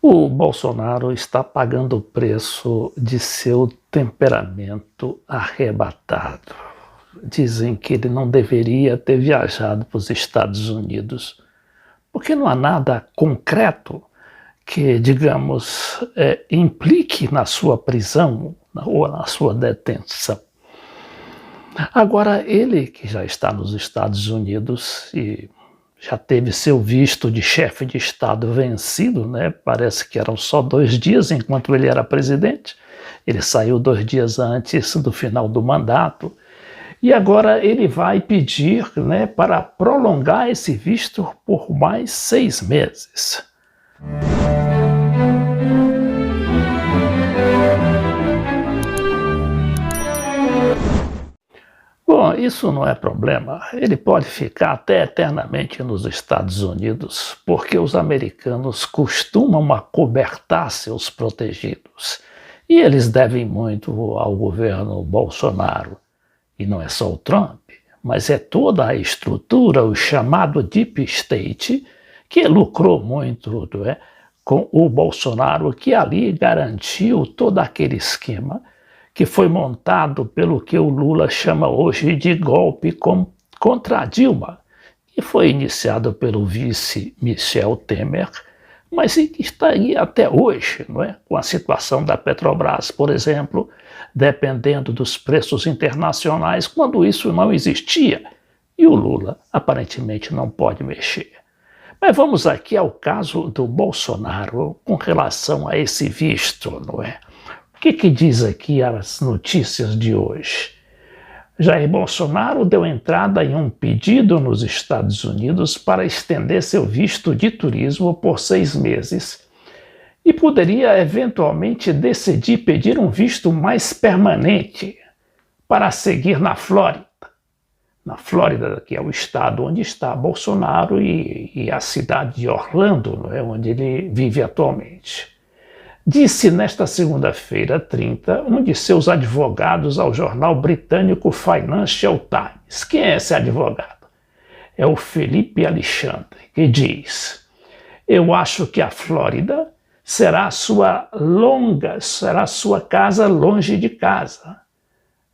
O Bolsonaro está pagando o preço de seu temperamento arrebatado. Dizem que ele não deveria ter viajado para os Estados Unidos, porque não há nada concreto que, digamos, implique na sua prisão ou na sua detenção. Agora, ele que já está nos Estados Unidos e já teve seu visto de chefe de Estado vencido, né? Parece que eram só 2 dias enquanto ele era presidente. Ele saiu 2 dias antes do final do mandato. E agora ele vai pedir, né, para prolongar esse visto por mais 6 meses. Bom, isso não é problema. Ele pode ficar até eternamente nos Estados Unidos, porque os americanos costumam acobertar seus protegidos. E eles devem muito ao governo Bolsonaro. E não é só o Trump, mas é toda a estrutura, o chamado Deep State, que lucrou muito, não é, com o Bolsonaro, que ali garantiu todo aquele esquema que foi montado pelo que o Lula chama hoje de golpe contra a Dilma, que foi iniciado pelo vice Michel Temer, mas que está aí até hoje, não é? Com a situação da Petrobras, por exemplo, dependendo dos preços internacionais, quando isso não existia. E o Lula aparentemente não pode mexer. Mas vamos aqui ao caso do Bolsonaro com relação a esse visto, não é? O que diz aqui as notícias de hoje? Jair Bolsonaro deu entrada em um pedido nos Estados Unidos para estender seu visto de turismo por 6 meses e poderia eventualmente decidir pedir um visto mais permanente para seguir na Flórida. Na Flórida, que é o estado onde está Bolsonaro e a cidade de Orlando, não é, onde ele vive atualmente. Disse nesta segunda-feira, 30, um de seus advogados ao jornal britânico Financial Times. Quem é esse advogado? É o Felipe Alexandre, que diz: eu acho que a Flórida será sua casa longe de casa,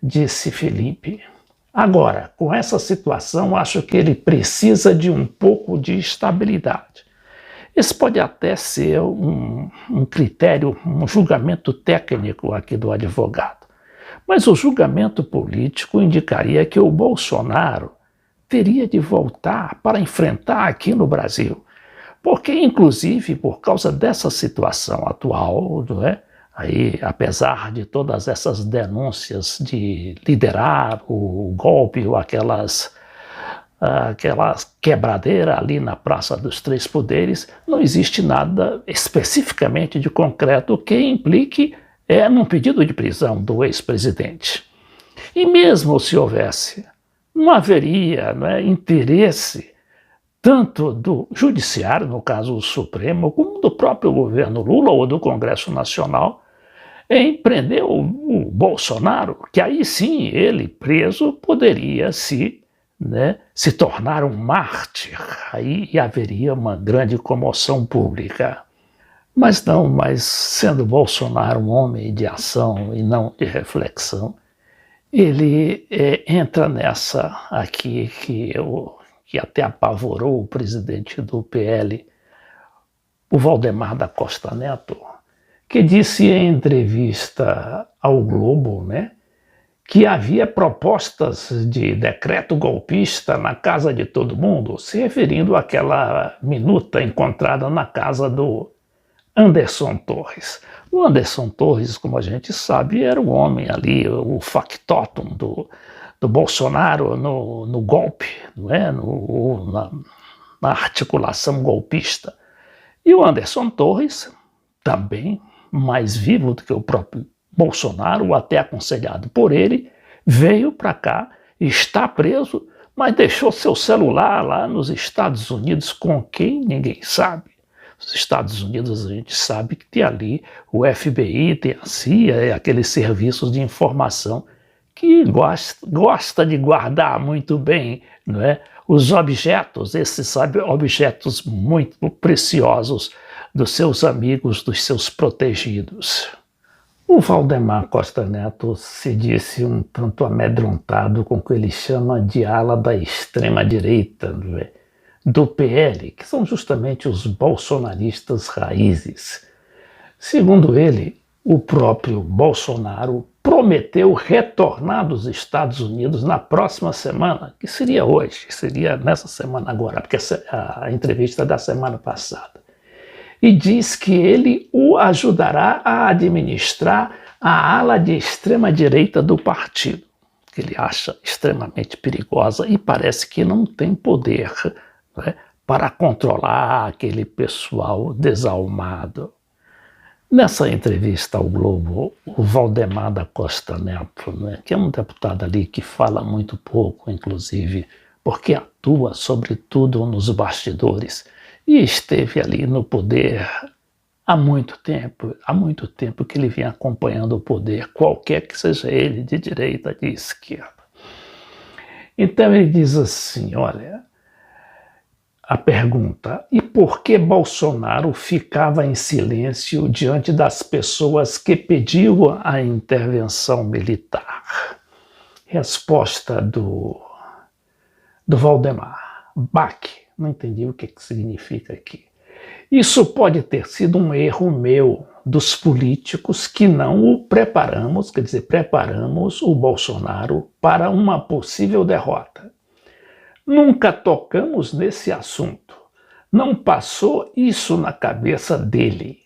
disse Felipe. Agora, com essa situação, acho que ele precisa de um pouco de estabilidade. Esse pode até ser um critério, um julgamento técnico aqui do advogado. Mas o julgamento político indicaria que o Bolsonaro teria de voltar para enfrentar aqui no Brasil. Porque, inclusive, por causa dessa situação atual, não é? Aí, apesar de todas essas denúncias de liderar o golpe ou aquela quebradeira ali na Praça dos Três Poderes, não existe nada especificamente de concreto que implique num pedido de prisão do ex-presidente. E mesmo se houvesse, não haveria, interesse tanto do judiciário, no caso o Supremo, como do próprio governo Lula ou do Congresso Nacional, em prender o Bolsonaro, que aí sim ele, preso, poderia se tornar um mártir, aí haveria uma grande comoção pública. Mas sendo Bolsonaro um homem de ação e não de reflexão, ele entra nessa aqui que até apavorou o presidente do PL, o Valdemar da Costa Neto, que disse em entrevista ao Globo, que havia propostas de decreto golpista na casa de todo mundo, se referindo àquela minuta encontrada na casa do Anderson Torres. O Anderson Torres, como a gente sabe, era o homem ali, o factotum do Bolsonaro no golpe, na articulação golpista. E o Anderson Torres, também mais vivo do que o próprio Bolsonaro, até aconselhado por ele, veio para cá, está preso, mas deixou seu celular lá nos Estados Unidos com quem ninguém sabe. Os Estados Unidos a gente sabe que tem ali o FBI, tem a CIA, aqueles serviços de informação que gosta de guardar muito bem, os objetos, esses objetos muito preciosos dos seus amigos, dos seus protegidos. O Valdemar Costa Neto se disse um tanto amedrontado com o que ele chama de ala da extrema-direita do PL, que são justamente os bolsonaristas raízes. Segundo ele, o próprio Bolsonaro prometeu retornar dos Estados Unidos na próxima semana, que seria hoje, seria nessa semana agora, porque a entrevista é da semana passada. E diz que ele o ajudará a administrar a ala de extrema-direita do partido, que ele acha extremamente perigosa e parece que não tem poder, né, para controlar aquele pessoal desalmado. Nessa entrevista ao Globo, o Valdemar da Costa Neto, né, que é um deputado ali que fala muito pouco, inclusive, porque atua sobretudo nos bastidores, e esteve ali no poder há muito tempo que ele vem acompanhando o poder, qualquer que seja ele, de direita, de esquerda. Então ele diz assim, olha, a pergunta, e por que Bolsonaro ficava em silêncio diante das pessoas que pediam a intervenção militar? Resposta do Valdemar, baque. Não entendi o que significa aqui. Isso pode ter sido um erro meu, dos políticos, que não o preparamos, quer dizer, preparamos o Bolsonaro para uma possível derrota. Nunca tocamos nesse assunto. Não passou isso na cabeça dele.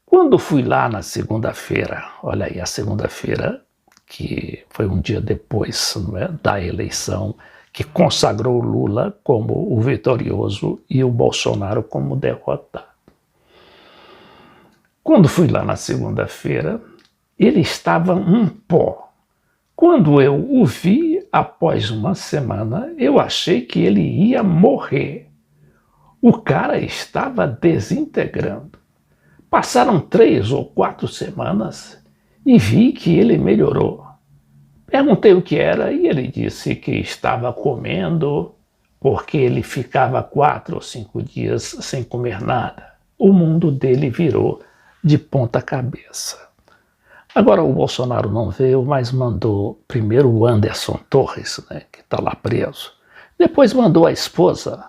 Quando fui lá na segunda-feira, olha aí, a segunda-feira, que foi um dia depois, né, da eleição, que consagrou Lula como o vitorioso e o Bolsonaro como derrotado. Quando fui lá na segunda-feira, ele estava um pó. Quando eu o vi, após uma semana, eu achei que ele ia morrer. O cara estava desintegrando. Passaram 3 ou 4 semanas e vi que ele melhorou. Perguntei o que era e ele disse que estava comendo porque ele ficava 4 ou 5 dias sem comer nada. O mundo dele virou de ponta cabeça. Agora o Bolsonaro não veio, mas mandou primeiro o Anderson Torres, né, que está lá preso. Depois mandou a esposa,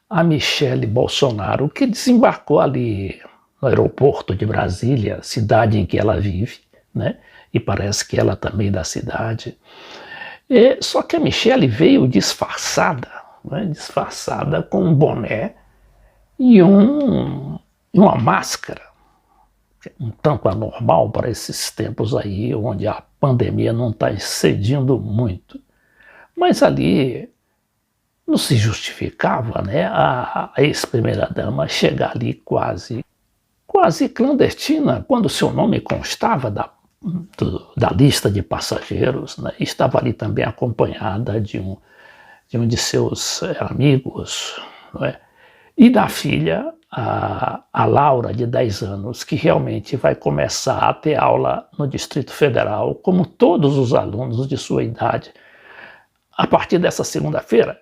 a Michele Bolsonaro, que desembarcou ali no aeroporto de Brasília, cidade em que ela vive, né? E parece que ela também da cidade. Só que a Michele veio disfarçada, né? Disfarçada com um boné e uma máscara, um tanto anormal para esses tempos aí, onde a pandemia não está excedindo muito. Mas ali não se justificava, né, a ex-primeira-dama chegar ali quase clandestina, quando seu nome constava da lista de passageiros, né? Estava ali também acompanhada de um de seus amigos, não é? E da filha, a Laura, de 10 anos, que realmente vai começar a ter aula no Distrito Federal, como todos os alunos de sua idade, a partir dessa segunda-feira.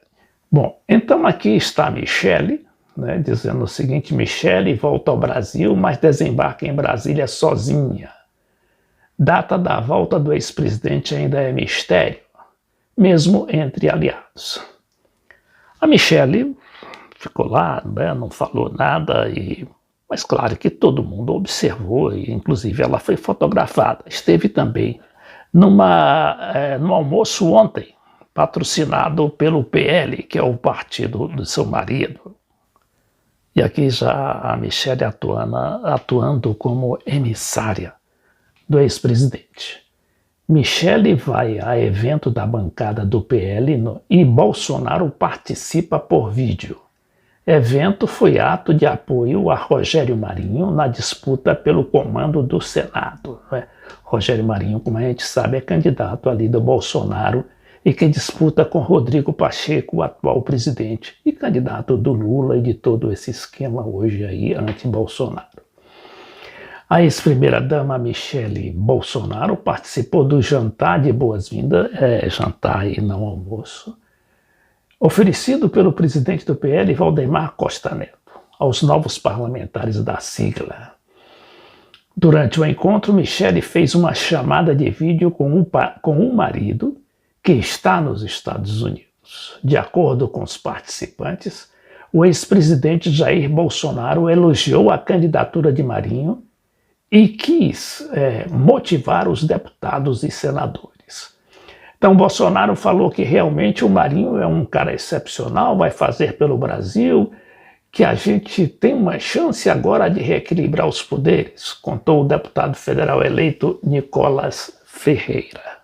Bom, então aqui está a Michele, né, dizendo o seguinte: Michele volta ao Brasil, mas desembarca em Brasília sozinha. Data da volta do ex-presidente ainda é mistério, mesmo entre aliados. A Michele ficou lá, né, não falou nada, mas claro que todo mundo observou, e inclusive ela foi fotografada. Esteve também no almoço ontem, patrocinado pelo PL, que é o partido do seu marido. E aqui já a Michele atuando como emissária do ex-presidente. Michele vai a evento da bancada do PL e Bolsonaro participa por vídeo. Evento foi ato de apoio a Rogério Marinho na disputa pelo comando do Senado, né? Rogério Marinho, como a gente sabe, é candidato ali do Bolsonaro e que disputa com Rodrigo Pacheco, o atual presidente, e candidato do Lula e de todo esse esquema hoje aí anti-Bolsonaro. A ex-primeira-dama Michele Bolsonaro participou do jantar de boas-vindas, jantar e não almoço, oferecido pelo presidente do PL, Valdemar Costa Neto. aos novos parlamentares da sigla. Durante o encontro, Michele fez uma chamada de vídeo com o marido, que está nos Estados Unidos. De acordo com os participantes, o ex-presidente Jair Bolsonaro elogiou a candidatura de Marinho e quis motivar os deputados e senadores. Então, Bolsonaro falou que realmente o Marinho é um cara excepcional, vai fazer pelo Brasil, que a gente tem uma chance agora de reequilibrar os poderes, contou o deputado federal eleito Nicolas Ferreira.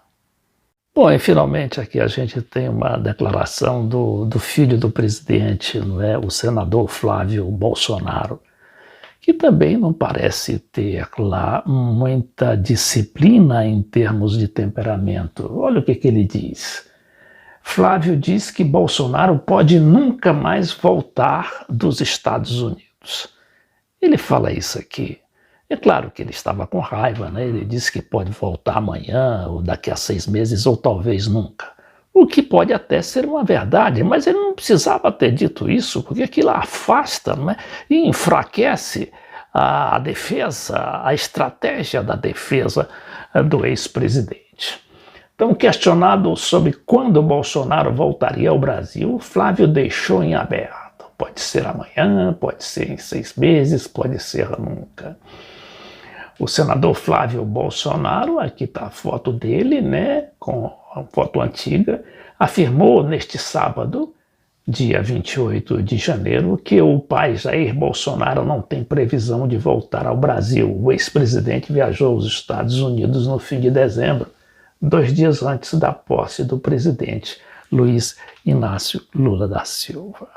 Bom, e finalmente aqui a gente tem uma declaração do filho do presidente, não é? O senador Flávio Bolsonaro, que também não parece ter lá muita disciplina em termos de temperamento. Olha o que ele diz. Flávio diz que Bolsonaro pode nunca mais voltar dos Estados Unidos. Ele fala isso aqui. É claro que ele estava com raiva, né? Ele disse que pode voltar amanhã, ou daqui a 6 meses, ou talvez nunca. O que pode até ser uma verdade, mas ele não precisava ter dito isso, porque aquilo afasta, né? E enfraquece a defesa, a estratégia da defesa do ex-presidente. Então, questionado sobre quando Bolsonaro voltaria ao Brasil, Flávio deixou em aberto. Pode ser amanhã, pode ser em 6 meses, pode ser nunca. O senador Flávio Bolsonaro, aqui está a foto dele, né, com a foto antiga, afirmou neste sábado, dia 28 de janeiro, que o pai Jair Bolsonaro não tem previsão de voltar ao Brasil. O ex-presidente viajou aos Estados Unidos no fim de dezembro, 2 dias antes da posse do presidente Luiz Inácio Lula da Silva.